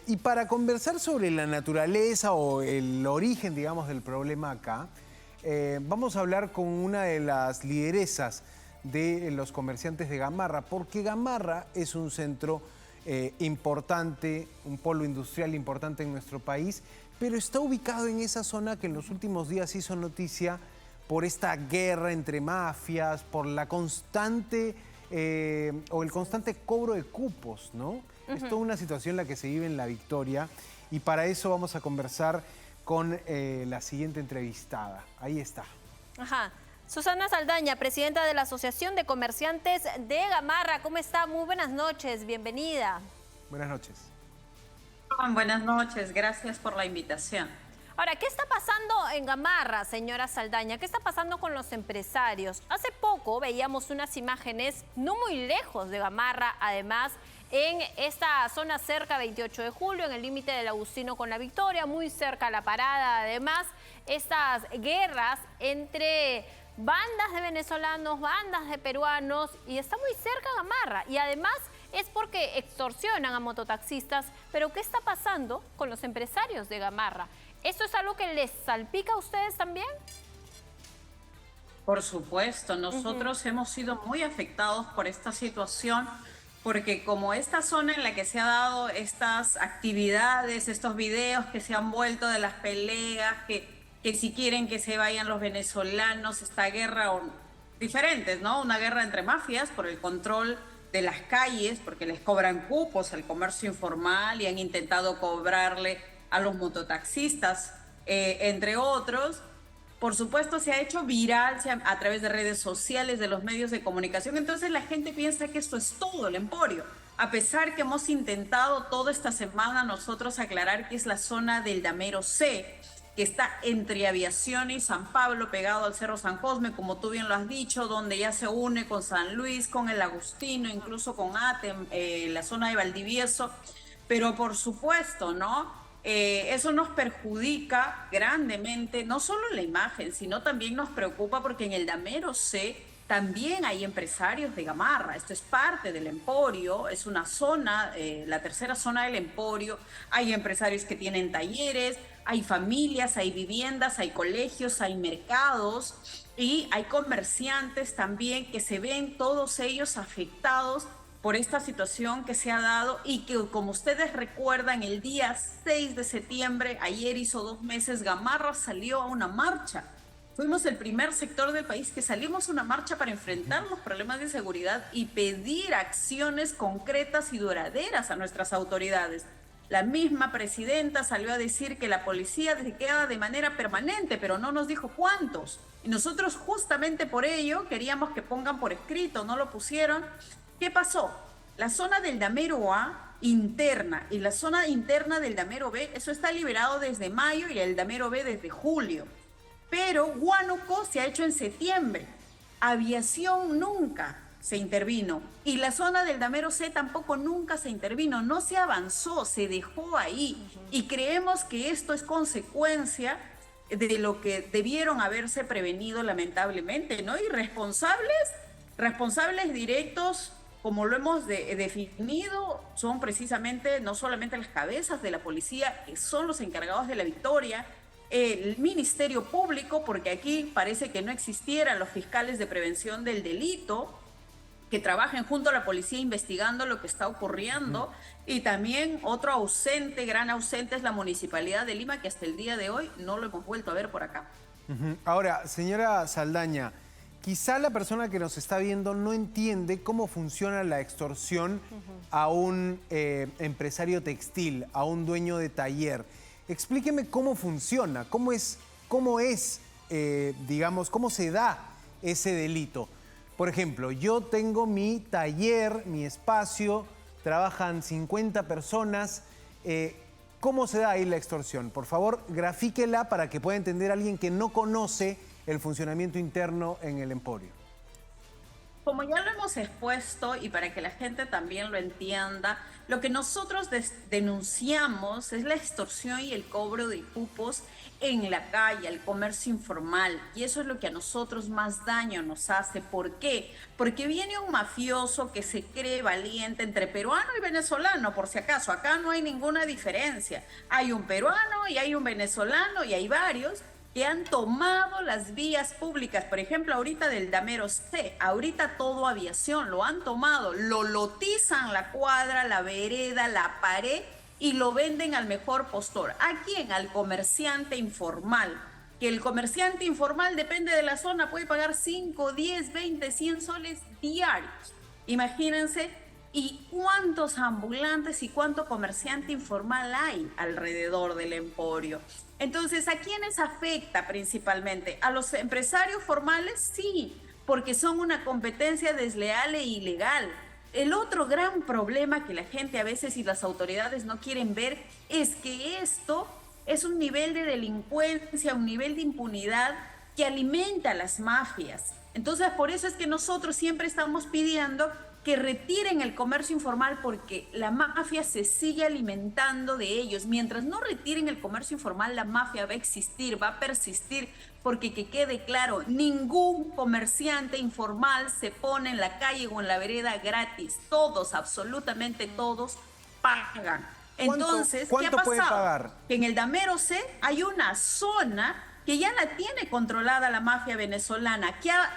Y para conversar sobre la naturaleza o el origen, digamos, del problema acá, vamos a hablar con una de las lideresas de los comerciantes de Gamarra, porque Gamarra es un centro importante, un polo industrial importante en nuestro país, pero está ubicado en esa zona que en los últimos días hizo noticia por esta guerra entre mafias, por la constante o el constante cobro de cupos, ¿no? Es toda una situación la que se vive en La Victoria y para eso vamos a conversar con la siguiente entrevistada. Ahí está. Ajá. Susana Saldaña, presidenta de la Asociación de Comerciantes de Gamarra. ¿Cómo está? Muy buenas noches, bienvenida. Buenas noches. Buenas noches, gracias por la invitación. Ahora, ¿qué está pasando en Gamarra, señora Saldaña? ¿Qué está pasando con los empresarios? Hace poco veíamos unas imágenes no muy lejos de Gamarra, además, en esta zona cerca 28 de julio, en el límite del Agustino con La Victoria, muy cerca a la parada, además, estas guerras entre bandas de venezolanos, bandas de peruanos, y está muy cerca Gamarra, y además es porque extorsionan a mototaxistas. Pero ¿qué está pasando con los empresarios de Gamarra? ¿Esto es algo que les salpica a ustedes también? Por supuesto, nosotros hemos sido muy afectados por esta situación, porque como esta zona en la que se han dado estas actividades, estos videos que se han vuelto de las peleas, que si quieren que se vayan los venezolanos, esta guerra, diferentes, ¿no? Una guerra entre mafias por el control de las calles, porque les cobran cupos al comercio informal y han intentado cobrarle a los mototaxistas, entre otros. Por supuesto, se ha hecho viral a través de redes sociales, de los medios de comunicación. Entonces la gente piensa que esto es todo el emporio. A pesar que hemos intentado toda esta semana nosotros aclarar que es la zona del Damero C, que está entre Aviación y San Pablo, pegado al Cerro San Cosme, como tú bien lo has dicho, donde ya se une con San Luis, con el Agustino, incluso con Atem, la zona de Valdivieso. Pero por supuesto, ¿no? Eso nos perjudica grandemente, no solo la imagen, sino también nos preocupa porque en el Damero C también hay empresarios de Gamarra. Esto es parte del emporio, es una zona, la tercera zona del emporio. Hay empresarios que tienen talleres, hay familias, hay viviendas, hay colegios, hay mercados y hay comerciantes también que se ven todos ellos afectados por esta situación que se ha dado y que, como ustedes recuerdan, el día 6 de septiembre, ayer hizo 2 meses, Gamarra salió a una marcha. Fuimos el primer sector del país que salimos a una marcha para enfrentar los problemas de seguridad y pedir acciones concretas y duraderas a nuestras autoridades. La misma presidenta salió a decir que la policía se queda de manera permanente, pero no nos dijo cuántos. Y nosotros justamente por ello queríamos que pongan por escrito, no lo pusieron. ¿Qué pasó? La zona del Damero A interna y la zona interna del Damero B, eso está liberado desde mayo y el Damero B desde julio. Pero Huánuco se ha hecho en septiembre. Aviación nunca se intervino. Y la zona del Damero C tampoco nunca se intervino. No se avanzó, se dejó ahí. Y creemos que esto es consecuencia de lo que debieron haberse prevenido lamentablemente, ¿no? Y responsables directos, como lo hemos definido, son precisamente no solamente las cabezas de la policía, que son los encargados de La Victoria, el Ministerio Público, porque aquí parece que no existieran los fiscales de prevención del delito, que trabajen junto a la policía investigando lo que está ocurriendo, y también otro ausente, gran ausente, es la Municipalidad de Lima, que hasta el día de hoy no lo hemos vuelto a ver por acá. Ahora, señora Saldaña, quizá la persona que nos está viendo no entiende cómo funciona la extorsión a un empresario textil, a un dueño de taller. Explíqueme cómo funciona, digamos, cómo se da ese delito. Por ejemplo, yo tengo mi taller, mi espacio, trabajan 50 personas. ¿Cómo se da ahí la extorsión? Por favor, grafíquela para que pueda entender alguien que no conoce el funcionamiento interno en el emporio. Como ya lo hemos expuesto y para que la gente también lo entienda, lo que nosotros denunciamos es la extorsión y el cobro de cupos en la calle, el comercio informal. Y eso es lo que a nosotros más daño nos hace. ¿Por qué? Porque viene un mafioso que se cree valiente entre peruano y venezolano, por si acaso. Acá no hay ninguna diferencia. Hay un peruano y hay un venezolano y hay varios que han tomado las vías públicas, por ejemplo, ahorita del Damero C, ahorita todo aviación, lo han tomado, lo lotizan la cuadra, la vereda, la pared y lo venden al mejor postor. ¿A quién? Al comerciante informal. Que el comerciante informal, depende de la zona, puede pagar 5, 10, 20, 100 soles diarios. Imagínense. ¿Y cuántos ambulantes y cuánto comerciante informal hay alrededor del emporio? Entonces, ¿a quiénes afecta principalmente? ¿A los empresarios formales? Sí, porque son una competencia desleal e ilegal. El otro gran problema que la gente a veces y las autoridades no quieren ver es que esto es un nivel de delincuencia, un nivel de impunidad que alimenta a las mafias. Entonces, por eso es que nosotros siempre estamos pidiendo que retiren el comercio informal porque la mafia se sigue alimentando de ellos. Mientras no retiren el comercio informal, la mafia va a existir, va a persistir, porque que quede claro, ningún comerciante informal se pone en la calle o en la vereda gratis. Todos, absolutamente todos, pagan. Entonces, ¿qué ha pasado? Puede pagar? Que en el Damero C hay una zona que ya la tiene controlada la mafia venezolana, que ha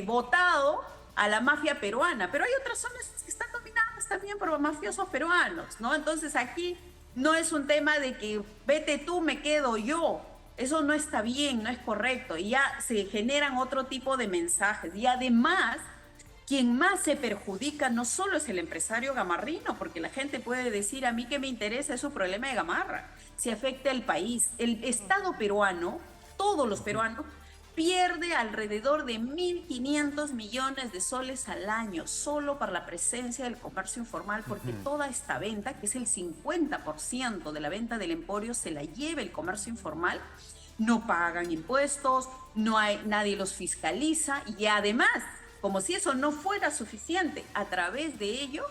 votado a la mafia peruana, pero hay otras zonas que están dominadas también por mafiosos peruanos, ¿no? Entonces aquí no es un tema de que vete tú, me quedo yo. Eso no está bien, no es correcto. Y ya se generan otro tipo de mensajes. Y además, quien más se perjudica no solo es el empresario gamarrino, porque la gente puede decir, a mí que me interesa, es un problema de Gamarra. Se afecta al país. El Estado peruano, todos los peruanos, pierde alrededor de 1.500 millones de soles al año solo para la presencia del comercio informal, porque toda esta venta, que es el 50% de la venta del emporio, se la lleva el comercio informal. No pagan impuestos, nadie los fiscaliza y además, como si eso no fuera suficiente, a través de ello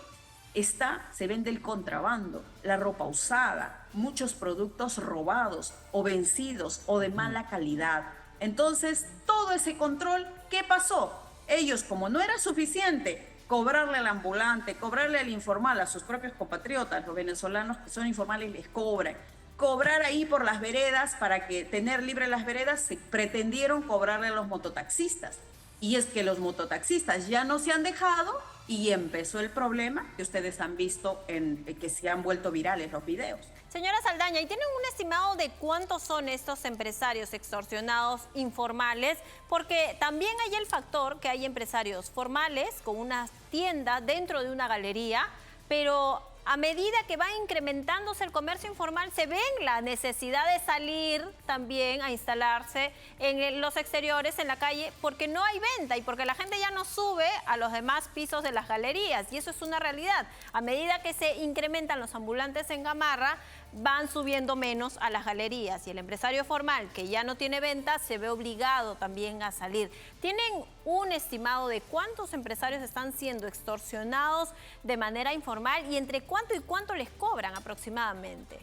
se vende el contrabando, la ropa usada, muchos productos robados o vencidos o de mala calidad. Entonces, todo ese control, ¿qué pasó? Ellos, como no era suficiente cobrarle al ambulante, cobrarle al informal, a sus propios compatriotas, los venezolanos que son informales les cobrar ahí por las veredas, para que tener libre las veredas, se pretendieron cobrarle a los mototaxistas. Y es que los mototaxistas ya no se han dejado y empezó el problema que ustedes han visto que se han vuelto virales los videos. Señora Saldaña, ¿y tienen un estimado de cuántos son estos empresarios extorsionados informales? Porque también hay el factor que hay empresarios formales con una tienda dentro de una galería, pero a medida que va incrementándose el comercio informal, se ve la necesidad de salir también a instalarse en los exteriores, en la calle, porque no hay venta y porque la gente ya no sube a los demás pisos de las galerías. Y eso es una realidad. A medida que se incrementan los ambulantes en Gamarra, van subiendo menos a las galerías y el empresario formal que ya no tiene venta se ve obligado también a salir. ¿Tienen un estimado de cuántos empresarios están siendo extorsionados de manera informal y entre cuánto y cuánto les cobran aproximadamente?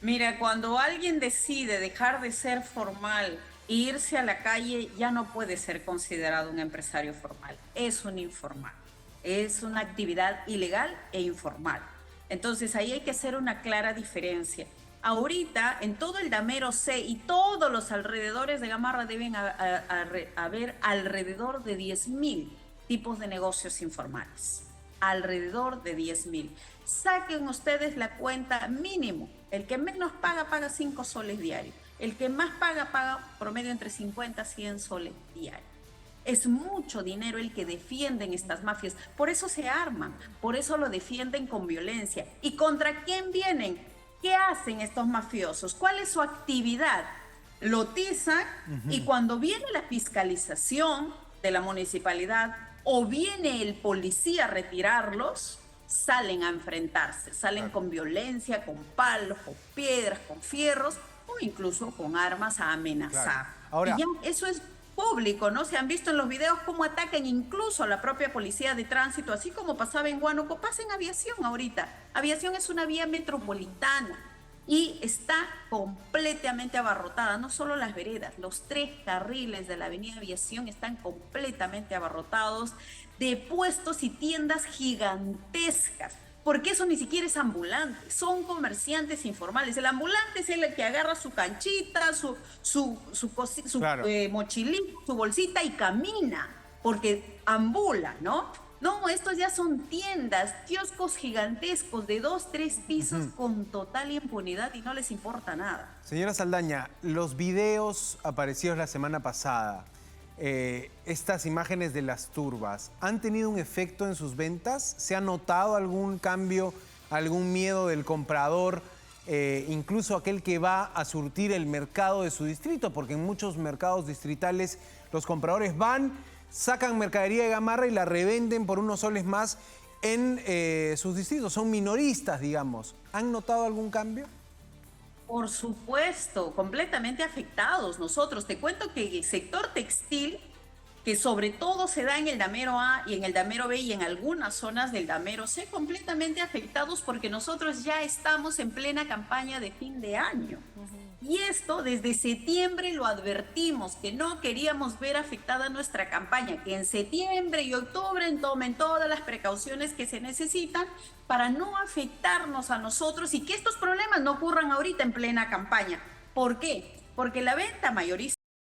Mira, cuando alguien decide dejar de ser formal e irse a la calle, ya no puede ser considerado un empresario formal, es un informal, es una actividad ilegal e informal. Entonces ahí hay que hacer una clara diferencia. Ahorita en todo el Damero C y todos los alrededores de Gamarra deben haber alrededor de 10.000 tipos de negocios informales. Alrededor de 10.000. Saquen ustedes la cuenta mínimo. El que menos paga, paga 5 soles diarios. El que más paga, paga promedio entre 50 y 100 soles diarios. Es mucho dinero el que defienden estas mafias. Por eso se arman, por eso lo defienden con violencia. ¿Y contra quién vienen? ¿Qué hacen estos mafiosos? ¿Cuál es su actividad? Lotizan y cuando viene la fiscalización de la municipalidad o viene el policía a retirarlos, salen a enfrentarse. Salen con violencia, con palos, con piedras, con fierros o incluso con armas a amenazar. Ahora, y ya eso es público, ¿no? Se han visto en los videos cómo atacan incluso a la propia policía de tránsito, así como pasaba en Huánuco, pasa en Aviación ahorita. Aviación es una vía metropolitana y está completamente abarrotada, no solo las veredas, los 3 carriles de la avenida Aviación están completamente abarrotados de puestos y tiendas gigantescas. Porque eso ni siquiera es ambulante, son comerciantes informales. El ambulante es el que agarra su canchita, su Claro. mochilita, su bolsita y camina, porque ambula, ¿no? No, estos ya son tiendas, kioscos gigantescos de 2, 3 pisos con total impunidad y no les importa nada. Señora Saldaña, los videos aparecidos la semana pasada, estas imágenes de las turbas, ¿han tenido un efecto en sus ventas? ¿Se ha notado algún cambio, algún miedo del comprador, incluso aquel que va a surtir el mercado de su distrito? Porque en muchos mercados distritales los compradores van, sacan mercadería de Gamarra y la revenden por unos soles más en sus distritos. Son minoristas, digamos. ¿Han notado algún cambio? Por supuesto, completamente afectados nosotros. Te cuento que el sector textil, que sobre todo se da en el Damero A y en el Damero B y en algunas zonas del Damero C, completamente afectados porque nosotros ya estamos en plena campaña de fin de año. Y esto desde septiembre lo advertimos, que no queríamos ver afectada nuestra campaña, que en septiembre y octubre tomen todas las precauciones que se necesitan para no afectarnos a nosotros y que estos problemas no ocurran ahorita en plena campaña. ¿Por qué? Porque la venta mayorista